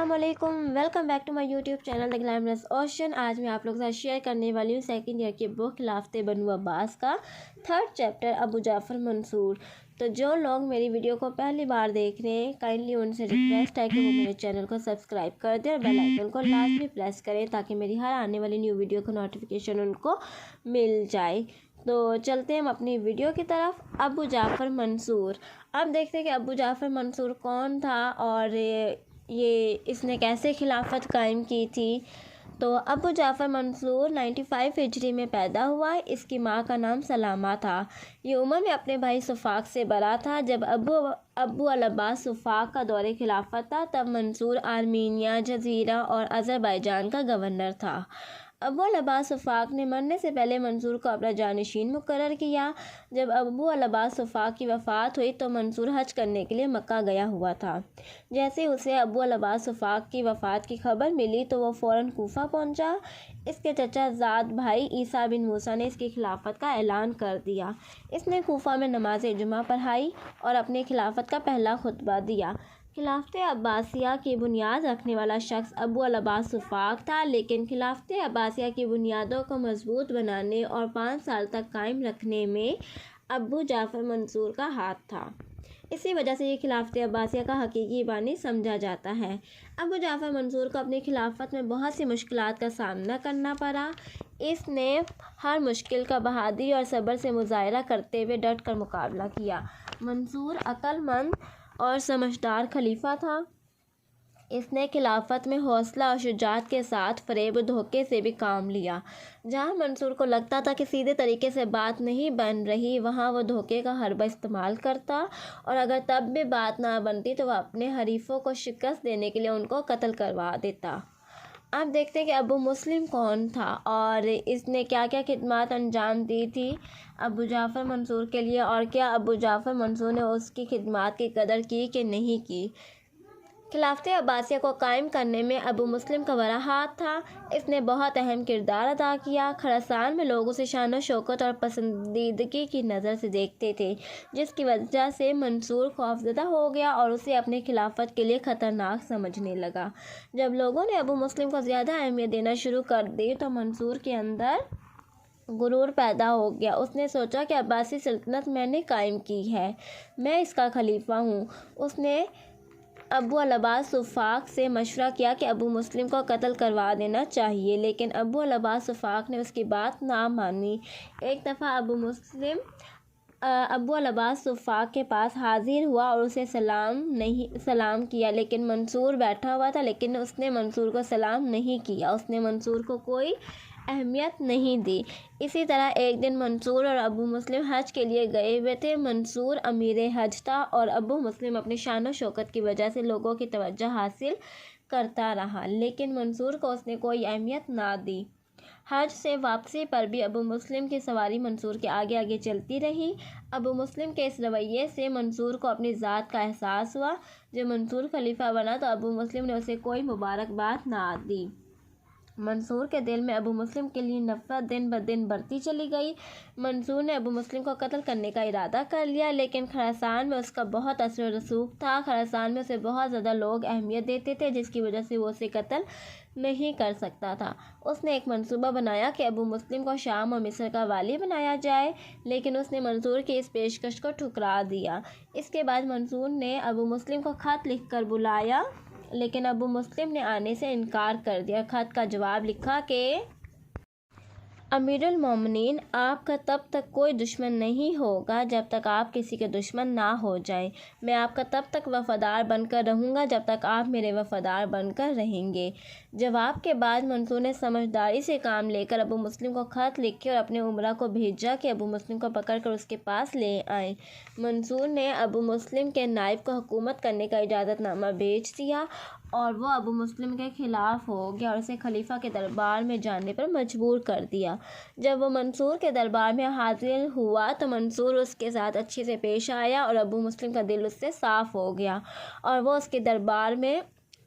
السلام علیکم، welcome back to my YouTube channel the glamorous ocean. آج میں آپ لوگوں کے ساتھ شیئر کرنے والی ہوں سیکنڈ ایئر کی بک خلافت بنو عباس کا 3rd چیپٹر ابو جعفر منصور۔ تو جو لوگ میری ویڈیو کو پہلی بار دیکھ رہے ہیں کائنڈلی ان سے ریکویسٹ ہے کہ وہ میرے چینل کو سبسکرائب کر دیں اور بیل آئیکن کو لازمی پریس کریں تاکہ میری ہر آنے والی نیو ویڈیو کو نوٹیفیکیشن ان کو مل جائے۔ تو چلتے ہیں ہم اپنی ویڈیو کی طرف۔ ابو جعفر منصور، اب دیکھتے ہیں کہ ابو جعفر منصور کون تھا اور اس نے کیسے خلافت قائم کی تھی۔ تو ابو جعفر منصور 95 ہجری میں پیدا ہوا۔ اس کی ماں کا نام سلامہ تھا۔ یہ عمر میں اپنے بھائی صفاق سے بڑا تھا۔ جب ابو العباس صفاق کا دور خلافت تھا تب منصور آرمینیا، جزیرہ اور آذربائیجان کا گورنر تھا۔ ابو العباس صفاق نے مرنے سے پہلے منصور کو اپنا جانشین مقرر کیا۔ جب ابو العباس صفاق کی وفات ہوئی تو منصور حج کرنے کے لیے مکہ گیا ہوا تھا۔ جیسے اسے ابو العباس صفاق کی وفات کی خبر ملی تو وہ فوراً کوفہ پہنچا۔ اس کے چچا زاد بھائی عیسیٰ بن موسیٰ نے اس کی خلافت کا اعلان کر دیا۔ اس نے کوفہ میں نماز جمعہ پڑھائی اور اپنے خلافت کا پہلا خطبہ دیا۔ خلافت عباسیہ کی بنیاد رکھنے والا شخص ابو العباس صفاق تھا، لیکن خلافت عباسیہ کی بنیادوں کو مضبوط بنانے اور 5 سال تک قائم رکھنے میں ابو جعفر منصور کا ہاتھ تھا۔ اسی وجہ سے یہ خلافت عباسیہ کا حقیقی بانی سمجھا جاتا ہے۔ ابو جعفر منصور کو اپنی خلافت میں بہت سی مشکلات کا سامنا کرنا پڑا۔ اس نے ہر مشکل کا بہادری اور صبر سے مظاہرہ کرتے ہوئے ڈٹ کر مقابلہ کیا۔ منصور عقل مند اور سمجھدار خلیفہ تھا۔ اس نے خلافت میں حوصلہ اور شجاعت کے ساتھ فریب و دھوکے سے بھی کام لیا۔ جہاں منصور کو لگتا تھا کہ سیدھے طریقے سے بات نہیں بن رہی، وہاں وہ دھوکے کا حربہ استعمال کرتا اور اگر تب بھی بات نہ بنتی تو وہ اپنے حریفوں کو شکست دینے کے لیے ان کو قتل کروا دیتا۔ اب دیکھتے ہیں کہ ابو مسلم کون تھا اور اس نے کیا کیا خدمات انجام دی تھی ابو جعفر منصور کے لیے، اور کیا ابو جعفر منصور نے اس کی خدمات کی قدر کی کہ نہیں کی۔ خلافت عباسیہ کو قائم کرنے میں ابو مسلم کا بڑا ہاتھ تھا۔ اس نے بہت اہم کردار ادا کیا۔ خراسان میں لوگ اسے شان و شوکت اور پسندیدگی کی نظر سے دیکھتے تھے، جس کی وجہ سے منصور خوفزدہ ہو گیا اور اسے اپنے خلافت کے لیے خطرناک سمجھنے لگا۔ جب لوگوں نے ابو مسلم کو زیادہ اہمیت دینا شروع کر دی تو منصور کے اندر غرور پیدا ہو گیا۔ اس نے سوچا کہ عباسی سلطنت میں نے قائم کی ہے، میں اس کا خلیفہ ہوں۔ اس نے ابو العباس صفاق سے مشورہ کیا کہ ابو مسلم کو قتل کروا دینا چاہیے، لیکن ابو العباس صفاق نے اس کی بات نہ مانی۔ ایک دفعہ ابو العباس صفاق کے پاس حاضر ہوا اور اسے سلام کیا، لیکن منصور بیٹھا ہوا تھا، لیکن اس نے منصور کو سلام نہیں کیا۔ اس نے منصور کو کوئی اہمیت نہیں دی۔ اسی طرح ایک دن منصور اور ابو مسلم حج کے لیے گئے ہوئے تھے۔ منصور امیر حج تھا اور ابو مسلم اپنی شان و شوکت کی وجہ سے لوگوں کی توجہ حاصل کرتا رہا، لیکن منصور کو اس نے کوئی اہمیت نہ دی۔ حج سے واپسی پر بھی ابو مسلم کی سواری منصور کے آگے آگے چلتی رہی۔ ابو مسلم کے اس رویے سے منصور کو اپنی ذات کا احساس ہوا۔ جب منصور خلیفہ بنا تو ابو مسلم نے اسے کوئی مبارکباد نہ دی۔ منصور کے دل میں ابو مسلم کے لیے نفرت دن بدن بڑھتی چلی گئی۔ منصور نے ابو مسلم کو قتل کرنے کا ارادہ کر لیا، لیکن خراسان میں اس کا بہت اثر و رسوخ تھا۔ خراسان میں اسے بہت زیادہ لوگ اہمیت دیتے تھے، جس کی وجہ سے وہ اسے قتل نہیں کر سکتا تھا۔ اس نے ایک منصوبہ بنایا کہ ابو مسلم کو شام اور مصر کا والی بنایا جائے، لیکن اس نے منصور کی اس پیشکش کو ٹھکرا دیا۔ اس کے بعد منصور نے ابو مسلم کو خط لکھ کر بلایا، لیکن ابو مسلم نے آنے سے انکار کر دیا۔ خط کا جواب لکھا کہ امیر المومنین، آپ کا تب تک کوئی دشمن نہیں ہوگا جب تک آپ کسی کے دشمن نہ ہو جائیں۔ میں آپ کا تب تک وفادار بن کر رہوں گا جب تک آپ میرے وفادار بن کر رہیں گے۔ جواب کے بعد منصور نے سمجھداری سے کام لے کر ابو مسلم کو خط لکھے اور اپنے امراء کو بھیجا کہ ابو مسلم کو پکڑ کر اس کے پاس لے آئیں۔ منصور نے ابو مسلم کے نائب کو حکومت کرنے کا اجازت نامہ بھیج دیا اور وہ ابو مسلم کے خلاف ہو گیا اور اسے خلیفہ کے دربار میں جانے پر مجبور کر دیا۔ جب وہ منصور کے دربار میں حاضر ہوا تو منصور اس کے ساتھ اچھے سے پیش آیا اور ابو مسلم کا دل اس سے صاف ہو گیا اور وہ اس کے دربار میں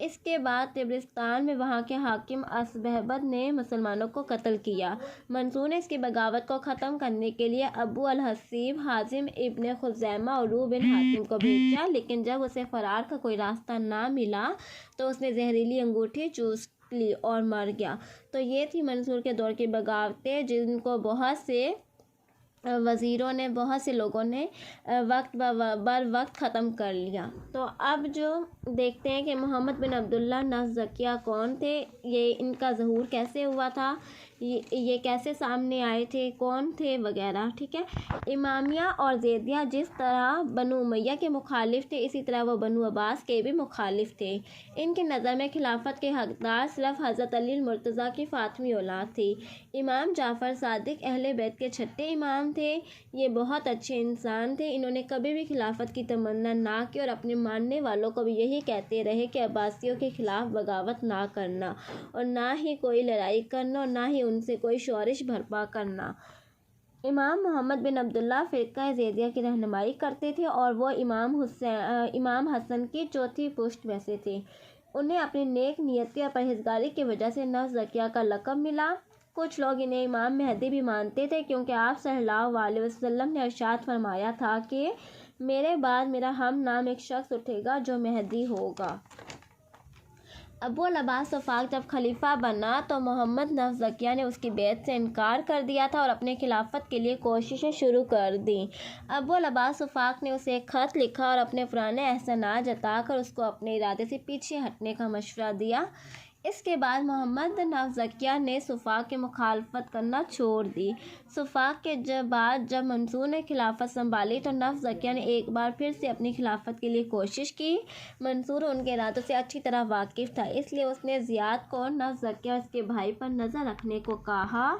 اس کے بعد طبرستان میں وہاں کے حاکم اسبہبد نے مسلمانوں کو قتل کیا۔ منصور نے اس کی بغاوت کو ختم کرنے کے لیے ابو الحسیب حازم ابن خزیمہ اور روح بن حاتم کو بھیجا، لیکن جب اسے فرار کا کوئی راستہ نہ ملا تو اس نے زہریلی انگوٹھی چوس لی اور مر گیا۔ تو یہ تھی منصور کے دور کی بغاوتیں، جن کو بہت سے وزیروں نے، بہت سے لوگوں نے وقت بر وقت ختم کر لیا۔ تو اب جو دیکھتے ہیں کہ محمد بن عبداللہ نفس زکیہ کون تھے، یہ ان کا ظہور کیسے ہوا تھا، یہ کیسے سامنے آئے تھے، کون تھے وغیرہ، ٹھیک ہے۔ امامیہ اور زیدیہ جس طرح بنو امیہ کے مخالف تھے، اسی طرح وہ بنو عباس کے بھی مخالف تھے۔ ان کی نظر میں خلافت کے حقدار صرف حضرت علی المرتضیٰ کی فاطمی اولاد تھی۔ امام جعفر صادق اہل بیت کے چھٹے امام تھے۔ یہ بہت اچھے انسان تھے، انہوں نے کبھی بھی خلافت کی تمنا نہ کی اور اپنے ماننے والوں کو بھی یہی کہتے رہے کہ عباسیوں کے خلاف بغاوت نہ کرنا اور نہ ہی کوئی لڑائی کرنا اور نہ ہی ان سے کوئی شورش برپا کرنا۔ امام محمد بن عبداللہ فرقہ زیدیہ کی رہنمائی کرتے تھے اور وہ امام حسن کی چوتھی پشت میں سے تھے۔ انہیں اپنی نیک نیتی اور پرہیزگاری کی وجہ سے نفس زکیہ کا لقب ملا۔ کچھ لوگ انہیں امام مہدی بھی مانتے تھے، کیونکہ آپ صلی اللہ علیہ وسلم نے ارشاد فرمایا تھا کہ میرے بعد میرا ہم نام ایک شخص اٹھے گا جو مہدی ہوگا۔ ابو العباس صفاق جب خلیفہ بنا تو محمد نفس زکیہ نے اس کی بیعت سے انکار کر دیا تھا اور اپنے خلافت کے لیے کوششیں شروع کر دیں۔ ابو العباس صفاق نے اسے ایک خط لکھا اور اپنے پرانے احسانات جتا کر اس کو اپنے ارادے سے پیچھے ہٹنے کا مشورہ دیا۔ اس کے بعد محمد نفس زکیہ نے صفاق کی مخالفت کرنا چھوڑ دی۔ صفاق کے بعد جب منصور نے خلافت سنبھالی تو نفس زکیہ نے ایک بار پھر سے اپنی خلافت کے لیے کوشش کی۔ منصور ان کے ارادوں سے اچھی طرح واقف تھا، اس لیے اس نے زیاد کو نفس زکیہ اور اس کے بھائی پر نظر رکھنے کو کہا۔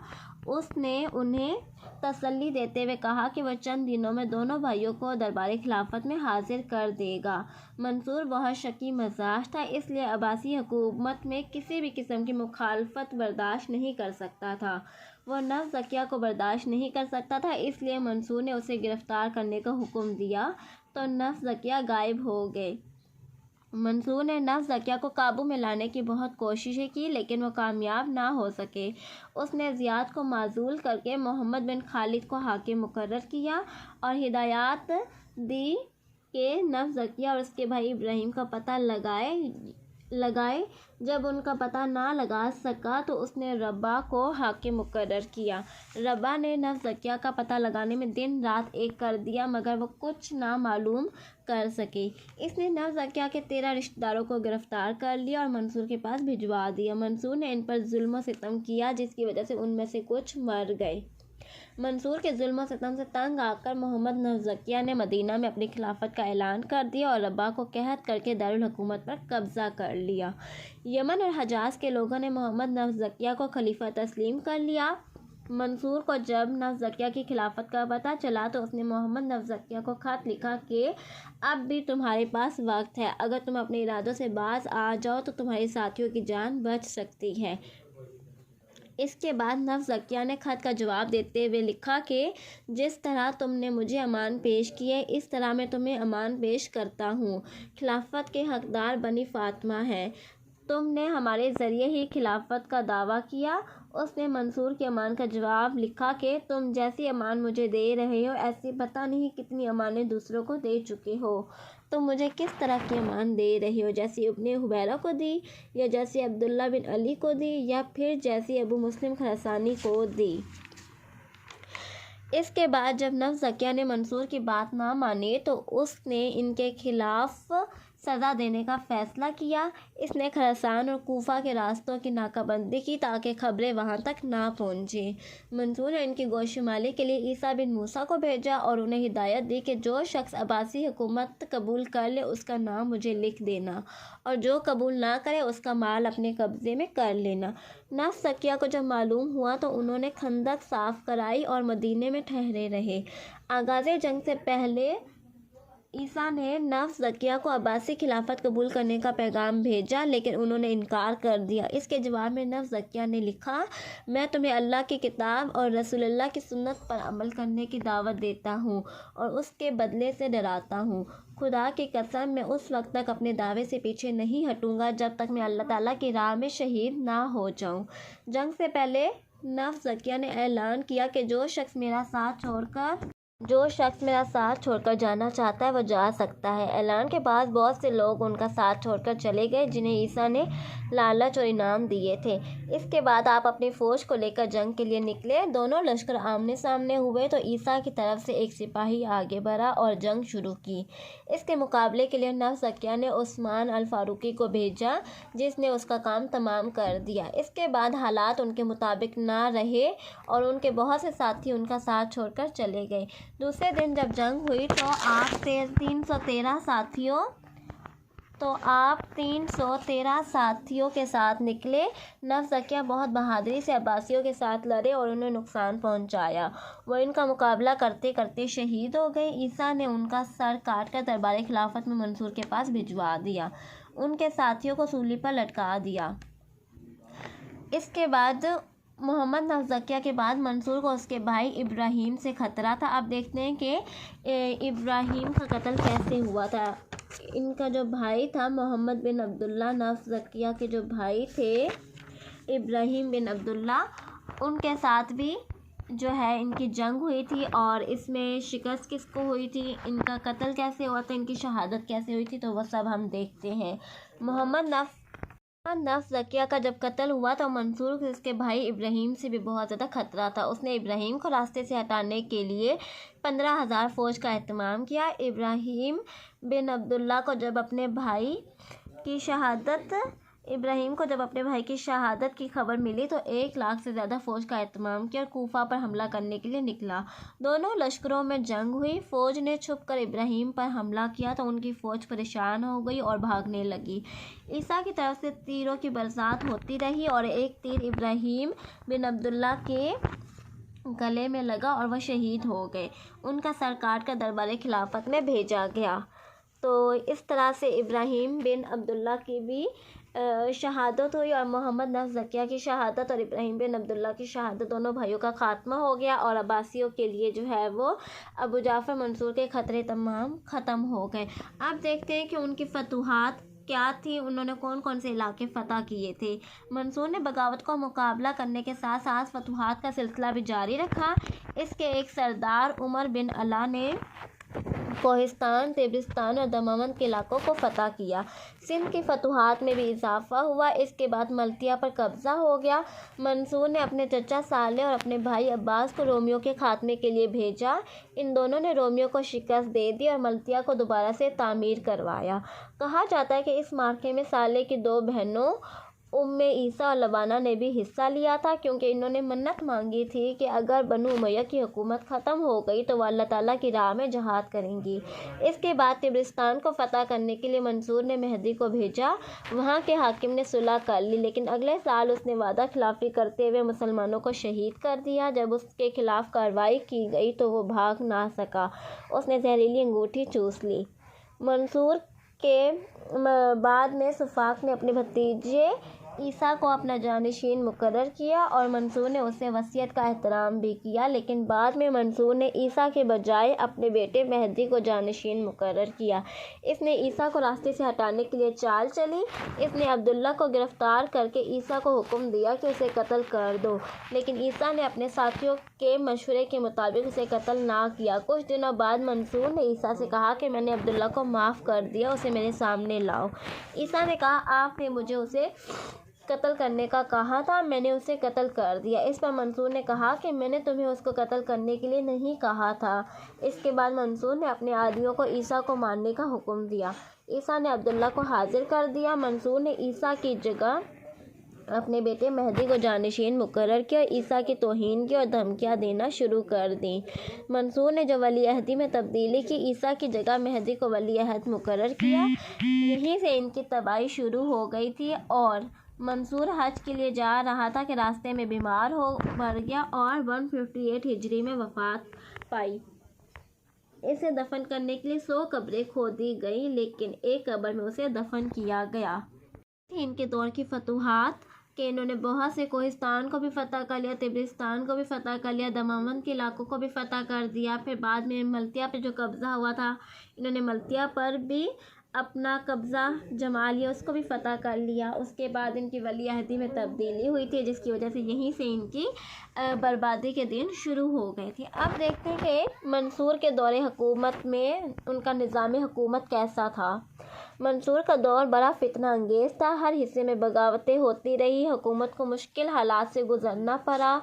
اس نے انہیں تسلی دیتے ہوئے کہا کہ وہ چند دنوں میں دونوں بھائیوں کو دربار خلافت میں حاضر کر دے گا۔ منصور بہت شکی مزاج تھا، اس لیے عباسی حکومت میں کسی بھی قسم کی مخالفت برداشت نہیں کر سکتا تھا۔ وہ نفس زکیہ کو برداشت نہیں کر سکتا تھا، اس لیے منصور نے اسے گرفتار کرنے کا حکم دیا تو نفس زکیہ غائب ہو گئے۔ منصور نے نفس زکیہ کو قابو میں لانے کی بہت کوششیں کی، لیکن وہ کامیاب نہ ہو سکے۔ اس نے زیاد کو معزول کر کے محمد بن خالد کو حاکم مقرر کیا اور ہدایات دی کہ نفس زکیہ اور اس کے بھائی ابراہیم کا پتہ لگائے۔ جب ان کا پتہ نہ لگا سکا تو اس نے ربا کو حاکم مقرر کیا۔ ربا نے نفس زکیہ کا پتہ لگانے میں دن رات ایک کر دیا، مگر وہ کچھ نہ معلوم کر سکے۔ اس نے نفس زکیہ کے 13 رشتہ داروں کو گرفتار کر لیا اور منصور کے پاس بھجوا دیا۔ منصور نے ان پر ظلم و ستم کیا، جس کی وجہ سے ان میں سے کچھ مر گئے۔ منصور کے ظلم و ستم سے تنگ آ کر محمد نفس زکیہ نے مدینہ میں اپنی خلافت کا اعلان کر دیا اور ربا کو قحط کر کے دارالحکومت پر قبضہ کر لیا۔ یمن اور حجاز کے لوگوں نے محمد نفس زکیہ کو خلیفہ تسلیم کر لیا۔ منصور کو جب نفس زکیہ کی خلافت کا پتہ چلا تو اس نے محمد نفس زکیہ کو خط لکھا کہ اب بھی تمہارے پاس وقت ہے، اگر تم اپنے ارادوں سے باز آ جاؤ تو تمہارے ساتھیوں کی جان بچ سکتی ہے۔ اس کے بعد نفس زکیہ نے خط کا جواب دیتے ہوئے لکھا کہ جس طرح تم نے مجھے امان پیش کی ہے، اس طرح میں تمہیں امان پیش کرتا ہوں۔ خلافت کے حقدار بنی فاطمہ ہیں، تم نے ہمارے ذریعے ہی خلافت کا دعویٰ کیا۔ اس نے منصور کے امان کا جواب لکھا کہ تم جیسی امان مجھے دے رہے ہو، ایسی پتہ نہیں کتنی امانیں دوسروں کو دے چکے ہو۔ تم مجھے کس طرح کی امان دے رہے ہو، جیسی ابن حبیرہ کو دی، یا جیسی عبداللہ بن علی کو دی، یا پھر جیسی ابو مسلم خراسانی کو دی۔ اس کے بعد جب نفس زکیہ نے منصور کی بات نہ مانی تو اس نے ان کے خلاف سزا دینے کا فیصلہ کیا۔ اس نے خراسان اور کوفہ کے راستوں کی ناکہ بندی کی تاکہ خبریں وہاں تک نہ پہنچیں۔ منصور نے ان کی گوشمالی کے لیے عیسیٰ بن موسیٰ کو بھیجا اور انہیں ہدایت دی کہ جو شخص عباسی حکومت قبول کر لے اس کا نام مجھے لکھ دینا، اور جو قبول نہ کرے اس کا مال اپنے قبضے میں کر لینا۔ نفس زکیہ کو جب معلوم ہوا تو انہوں نے خندق صاف کرائی اور مدینے میں ٹھہرے رہے۔ آغاز جنگ سے پہلے عیسیٰ نے نفس زکیہ کو عباسی خلافت قبول کرنے کا پیغام بھیجا لیکن انہوں نے انکار کر دیا۔ اس کے جواب میں نفس زکیہ نے لکھا، میں تمہیں اللہ کی کتاب اور رسول اللہ کی سنت پر عمل کرنے کی دعوت دیتا ہوں اور اس کے بدلے سے ڈراتا ہوں۔ خدا کی قسم، میں اس وقت تک اپنے دعوے سے پیچھے نہیں ہٹوں گا جب تک میں اللہ تعالیٰ کی راہ میں شہید نہ ہو جاؤں۔ جنگ سے پہلے نفس زکیہ نے اعلان کیا کہ جو شخص میرا ساتھ چھوڑ کر جانا چاہتا ہے وہ جا سکتا ہے۔ اعلان کے بعد بہت سے لوگ ان کا ساتھ چھوڑ کر چلے گئے جنہیں عیسیٰ نے لالچ اور انعام دیے تھے۔ اس کے بعد آپ اپنی فوج کو لے کر جنگ کے لیے نکلے۔ دونوں لشکر آمنے سامنے ہوئے تو عیسیٰ کی طرف سے ایک سپاہی آگے بڑھا اور جنگ شروع کی۔ اس کے مقابلے کے لیے نفس زکیہ نے عثمان الفاروقی کو بھیجا جس نے اس کا کام تمام کر دیا۔ اس کے بعد حالات ان کے مطابق نہ رہے اور ان کے بہت سے ساتھی ان کا ساتھ چھوڑ کر چلے گئے۔ دوسرے دن جب جنگ ہوئی تو آپ 313 ساتھیوں کے ساتھ نکلے۔ نفس زکیہ بہت بہادری سے عباسیوں کے ساتھ لڑے اور انہیں نقصان پہنچایا۔ وہ ان کا مقابلہ کرتے کرتے شہید ہو گئے۔ عیسیٰ نے ان کا سر کاٹ کر دربار خلافت میں منصور کے پاس بھجوا دیا۔ ان کے ساتھیوں کو سولی پر لٹکا دیا۔ اس کے بعد محمد نفس زکیہ کے بعد منصور کو اس کے بھائی ابراہیم سے خطرہ تھا۔ اب دیکھتے ہیں کہ ابراہیم کا قتل کیسے ہوا تھا۔ ان کا جو بھائی تھا محمد بن عبداللہ، نفس زکیہ کے جو بھائی تھے ابراہیم بن عبداللہ، ان کے ساتھ بھی جو ہے ان کی جنگ ہوئی تھی اور اس میں شکست کس کو ہوئی تھی، ان کا قتل کیسے ہوا تھا، ان کی شہادت کیسے ہوئی تھی، تو وہ سب ہم دیکھتے ہیں۔ محمد نفس زکیہ کا جب قتل ہوا تو منصور کو اس کے بھائی ابراہیم سے بھی بہت زیادہ خطرہ تھا۔ اس نے ابراہیم کو راستے سے ہٹانے کے لیے 15,000 فوج کا اہتمام کیا۔ ابراہیم بن عبداللہ کو جب اپنے بھائی کی شہادت کی خبر ملی تو 1,00,000 سے زیادہ فوج کا اہتمام کیا اور کوفہ پر حملہ کرنے کے لیے نکلا۔ دونوں لشکروں میں جنگ ہوئی۔ فوج نے چھپ کر ابراہیم پر حملہ کیا تو ان کی فوج پریشان ہو گئی اور بھاگنے لگی۔ عیسیٰ کی طرف سے تیروں کی برسات ہوتی رہی اور ایک تیر ابراہیم بن عبداللہ کے گلے میں لگا اور وہ شہید ہو گئے۔ ان کا سر کاٹ کر دربار خلافت میں بھیجا گیا۔ تو اس طرح سے ابراہیم بن عبداللہ کی بھی شہادت ہوئی اور محمد نفس زکیہ کی شہادت اور ابراہیم بن عبداللہ کی شہادت، دونوں بھائیوں کا خاتمہ ہو گیا اور عباسیوں کے لیے جو ہے وہ ابو جعفر منصور کے خطرے تمام ختم ہو گئے۔ اب دیکھتے ہیں کہ ان کی فتوحات کیا تھی، انہوں نے کون کون سے علاقے فتح کیے تھے۔ منصور نے بغاوت کو مقابلہ کرنے کے ساتھ ساتھ فتوحات کا سلسلہ بھی جاری رکھا۔ اس کے ایک سردار عمر بن علا نے کوہستان، طبرستان اور دماوند کے علاقوں کو فتح کیا۔ سندھ کی فتوحات میں بھی اضافہ ہوا۔ اس کے بعد ملتیا پر قبضہ ہو گیا۔ منصور نے اپنے چچا صالح اور اپنے بھائی عباس کو رومیوں کے خاتمے کے لیے بھیجا۔ ان دونوں نے رومیوں کو شکست دے دی اور ملتیا کو دوبارہ سے تعمیر کروایا۔ کہا جاتا ہے کہ اس معرکے میں صالح کی 2 بہنوں ام عیسیٰ اور لبانہ نے بھی حصہ لیا تھا، کیونکہ انہوں نے منت مانگی تھی کہ اگر بنو امیہ کی حکومت ختم ہو گئی تو وہ اللہ تعالیٰ کی راہ میں جہاد کریں گی۔ اس کے بعد طبرستان کو فتح کرنے کے لیے منصور نے مہدی کو بھیجا۔ وہاں کے حاکم نے صلح کر لی لیکن اگلے سال اس نے وعدہ خلافی کرتے ہوئے مسلمانوں کو شہید کر دیا۔ جب اس کے خلاف کارروائی کی گئی تو وہ بھاگ نہ سکا، اس نے زہریلی انگوٹھی چوس لی۔ منصور کے بعد میں صفاق نے اپنے بھتیجے عیسیٰ کو اپنا جانشین مقرر کیا اور منصور نے اسے وصیت کا احترام بھی کیا، لیکن بعد میں منصور نے عیسیٰ کے بجائے اپنے بیٹے مہدی کو جانشین مقرر کیا۔ اس نے عیسیٰ کو راستے سے ہٹانے کے لیے چال چلی۔ اس نے عبداللہ کو گرفتار کر کے عیسیٰ کو حکم دیا کہ اسے قتل کر دو، لیکن عیسیٰ نے اپنے ساتھیوں کے مشورے کے مطابق اسے قتل نہ کیا۔ کچھ دنوں بعد منصور نے عیسیٰ سے کہا کہ میں نے عبداللہ کو معاف کر دیا، اسے میرے سامنے لاؤ۔ عیسیٰ نے کہا، آپ نے مجھے اسے قتل کرنے کا کہا تھا، میں نے اسے قتل کر دیا۔ اس پر منصور نے کہا کہ میں نے تمہیں اس کو قتل کرنے کے لیے نہیں کہا تھا۔ اس کے بعد منصور نے اپنے آدمیوں کو عیسیٰ کو مارنے کا حکم دیا۔ عیسیٰ نے عبداللہ کو حاضر کر دیا۔ منصور نے عیسیٰ کی جگہ اپنے بیٹے مہدی کو جانشین مقرر کیا اور عیسیٰ کی توہین کی اور دھمکیاں دینا شروع کر دیں۔ منصور نے جو ولی عہدی میں تبدیلی کی، عیسیٰ کی جگہ مہدی کو ولی عہد مقرر کیا۔ یہیں سے ان کی تباہی شروع ہو گئی تھی اور منصور حج کے لیے جا رہا تھا کہ راستے میں بیمار ہو مر گیا اور 158 ہجری میں وفات پائی۔ اسے دفن کرنے کے لیے 100 قبریں کھودی گئیں، لیکن ایک قبر میں اسے دفن کیا گیا۔ ان کے دور کی فتوحات کہ انہوں نے بہت سے کوہستان کو بھی فتح کر لیا، تبرستان کو بھی فتح کر لیا، دماوند کے علاقوں کو بھی فتح کر دیا۔ پھر بعد میں ملتیا پہ جو قبضہ ہوا تھا، انہوں نے ملتیا پر بھی اپنا قبضہ جما لیا، اس کو بھی فتح کر لیا۔ اس کے بعد ان کی ولی عہدی میں تبدیلی ہوئی تھی، جس کی وجہ سے یہیں سے ان کی بربادی کے دن شروع ہو گئے تھے۔ اب دیکھتے ہیں کہ منصور کے دور حکومت میں ان کا نظام حکومت کیسا تھا۔ منصور کا دور بڑا فتنہ انگیز تھا، ہر حصے میں بغاوتیں ہوتی رہی، حکومت کو مشکل حالات سے گزرنا پڑا۔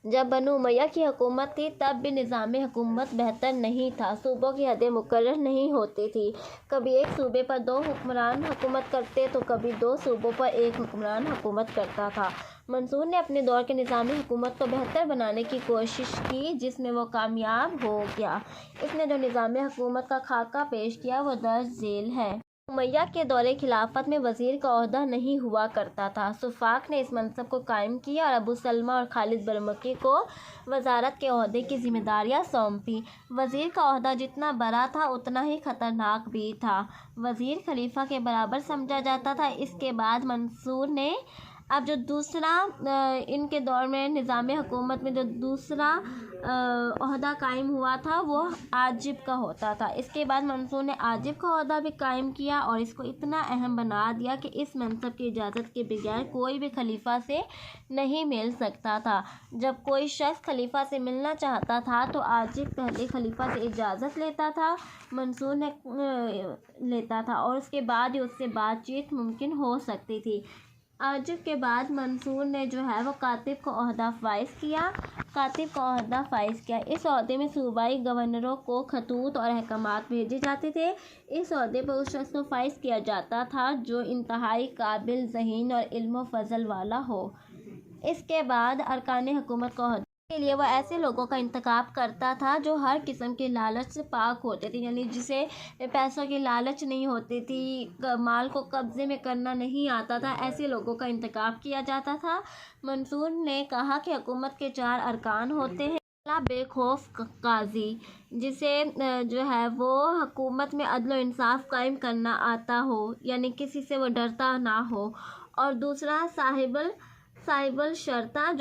جب بنو امیہ کی حکومت تھی تب بھی نظام حکومت بہتر نہیں تھا، صوبوں کی حدیں مقرر نہیں ہوتی تھی، کبھی ایک صوبے پر 2 حکمران حکومت کرتے تو کبھی 2 صوبوں پر 1 حکمران حکومت کرتا تھا۔ منصور نے اپنے دور کے نظام حکومت کو بہتر بنانے کی کوشش کی، جس میں وہ کامیاب ہو گیا۔ اس نے جو نظام حکومت کا خاکہ پیش کیا وہ درج ذیل ہے۔ امیہ کے دور خلافت میں وزیر کا عہدہ نہیں ہوا کرتا تھا، سفاک نے اس منصب کو قائم کیا اور ابو سلمہ اور خالد برمکی کو وزارت کے عہدے کی ذمہ داریاں سونپی۔ وزیر کا عہدہ جتنا بڑا تھا اتنا ہی خطرناک بھی تھا، وزیر خلیفہ کے برابر سمجھا جاتا تھا۔ اس کے بعد منصور نے اب جو دوسرا ان کے دور میں نظام حکومت میں جو دوسرا عہدہ قائم ہوا تھا وہ عاجب کا ہوتا تھا۔ اس کے بعد منصور نے عاجب کا عہدہ بھی قائم کیا اور اس کو اتنا اہم بنا دیا کہ اس منصب کی اجازت کے بغیر کوئی بھی خلیفہ سے نہیں مل سکتا تھا۔ جب کوئی شخص خلیفہ سے ملنا چاہتا تھا تو عاجب پہلے خلیفہ سے اجازت لیتا تھا، منصور نے لیتا تھا اور اس کے بعد ہی اس سے بات چیت ممکن ہو سکتی تھی۔ عاجب کے بعد منصور نے جو ہے وہ کاتب کو عہدہ فائز کیا۔ اس عہدے میں صوبائی گورنروں کو خطوط اور احکامات بھیجے جاتے تھے۔ اس عہدے پر اس شخص کو فائز کیا جاتا تھا جو انتہائی قابل ذہین اور علم و فضل والا ہو۔ اس کے بعد ارکان حکومت کو عہدے کے لیے وہ ایسے لوگوں کا انتخاب کرتا تھا جو ہر قسم کے لالچ سے پاک ہوتے تھے، یعنی جسے پیسوں کی لالچ نہیں ہوتی تھی، مال کو قبضے میں کرنا نہیں آتا تھا، ایسے لوگوں کا انتخاب کیا جاتا تھا۔ منصور نے کہا کہ حکومت کے 4 ارکان ہوتے ہیں۔ پہلا بے خوف قاضی، جسے جو ہے وہ حکومت میں عدل و انصاف قائم کرنا آتا ہو، یعنی کسی سے وہ ڈرتا نہ ہو۔ اور دوسرا صاحب الشرطہ،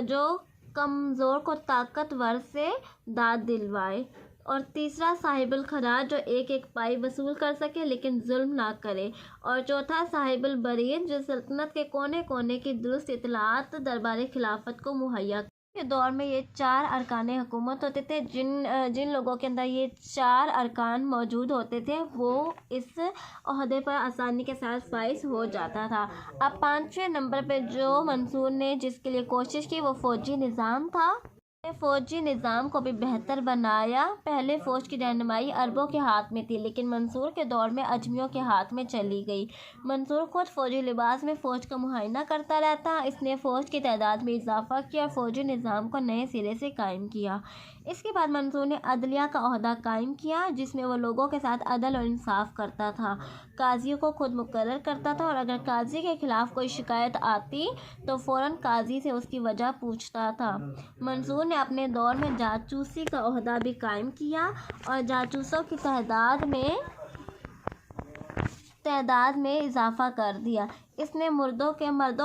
جو کمزور کو طاقتور سے داد دلوائے۔ اور تیسرا صاحب الخراج، جو ایک پائی وصول کر سکے لیکن ظلم نہ کرے۔ اور چوتھا صاحب البرید، جو سلطنت کے کونے کونے کی درست اطلاعات دربار خلافت کو مہیا کرے۔ کے دور میں یہ 4 ارکان حکومت ہوتے تھے۔ جن لوگوں کے اندر یہ 4 ارکان موجود ہوتے تھے وہ اس عہدے پر آسانی کے ساتھ فائز ہو جاتا تھا۔ اب 5ویں نمبر پہ جو منصور نے جس کے لیے کوشش کی وہ فوجی نظام تھا۔ فوجی نظام کو بھی بہتر بنایا۔ پہلے فوج کی رہنمائی عربوں کے ہاتھ میں تھی، لیکن منصور کے دور میں اجمیوں کے ہاتھ میں چلی گئی۔ منصور خود فوجی لباس میں فوج کا معائنہ کرتا رہتا۔ اس نے فوج کی تعداد میں اضافہ کیا اور فوجی نظام کو نئے سرے سے قائم کیا۔ اس کے بعد منصور نے عدلیہ کا عہدہ قائم کیا، جس میں وہ لوگوں کے ساتھ عدل و انصاف کرتا تھا، قاضیوں کو خود مقرر کرتا تھا اور اگر قاضی کے خلاف کوئی شکایت آتی تو فوراً قاضی سے اس کی وجہ پوچھتا تھا۔ منصور نے اپنے دور میں جاسوسی کا عہدہ بھی قائم کیا اور جاسوسوں کی تعداد میں اضافہ کر دیا۔ اس نے مردوں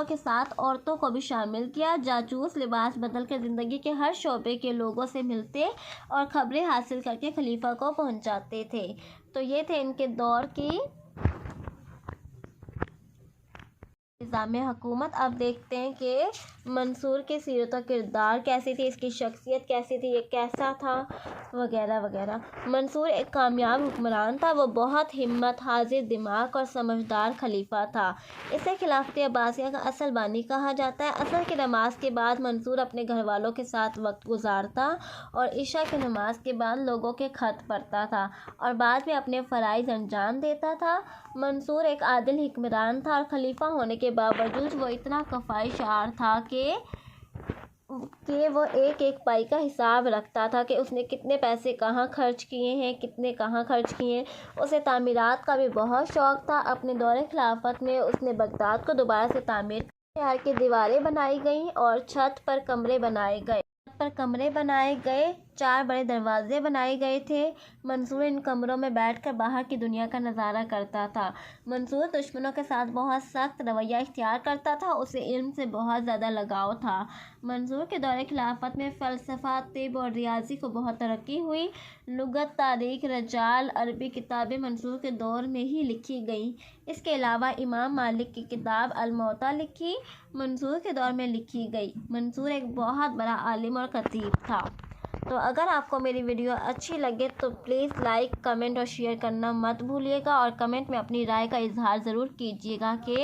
کے ساتھ عورتوں کو بھی شامل کیا۔ جاسوس لباس بدل کر زندگی کے ہر شعبے کے لوگوں سے ملتے اور خبریں حاصل کر کے خلیفہ کو پہنچاتے تھے۔ تو یہ تھے ان کے دور کی نظام حکومت۔ اب دیکھتے ہیں کہ منصور کی سیرت و کردار کیسی تھی، اس کی شخصیت کیسی تھی، یہ کیسا تھا وغیرہ وغیرہ۔ منصور ایک کامیاب حکمران تھا، وہ بہت ہمت، حاضر دماغ اور سمجھدار خلیفہ تھا۔ اسے خلافت عباسیہ کا اصل بانی کہا جاتا ہے۔ عصر کی نماز کے بعد منصور اپنے گھر والوں کے ساتھ وقت گزارتا اور عشاء کی نماز کے بعد لوگوں کے خط پڑھتا تھا اور بعد میں اپنے فرائض انجام دیتا تھا۔ منصور ایک عادل حکمران تھا اور خلیفہ ہونے کے باوجود وہ اتنا کفایت شعار تھا کہ وہ ایک پائی کا حساب رکھتا تھا کہ اس نے کتنے پیسے کہاں خرچ کیے ہیں، کتنے کہاں خرچ کیے ہیں۔ اسے تعمیرات کا بھی بہت شوق تھا۔ اپنے دور خلافت میں اس نے بغداد کو دوبارہ سے تعمیر کیا، شہر کی دیواریں بنائی گئیں اور چھت پر کمرے بنائے گئے۔ 4 بڑے دروازے بنائے گئے تھے۔ منصور ان کمروں میں بیٹھ کر باہر کی دنیا کا نظارہ کرتا تھا۔ منصور دشمنوں کے ساتھ بہت سخت رویہ اختیار کرتا تھا، اسے علم سے بہت زیادہ لگاؤ تھا۔ منصور کے دور خلافت میں فلسفہ، طب اور ریاضی کو بہت ترقی ہوئی۔ لغت، تاریخ، رجال، عربی کتابیں منصور کے دور میں ہی لکھی گئیں۔ اس کے علاوہ امام مالک کی کتاب الموطا لکھی منصور کے دور میں لکھی گئی۔ منصور ایک بہت بڑا عالم اور خطیب تھا۔ تو اگر آپ کو میری ویڈیو اچھی لگے تو پلیز لائک، کمنٹ اور شیئر کرنا مت بھولیے گا، اور کمنٹ میں اپنی رائے کا اظہار ضرور کیجیے گا کہ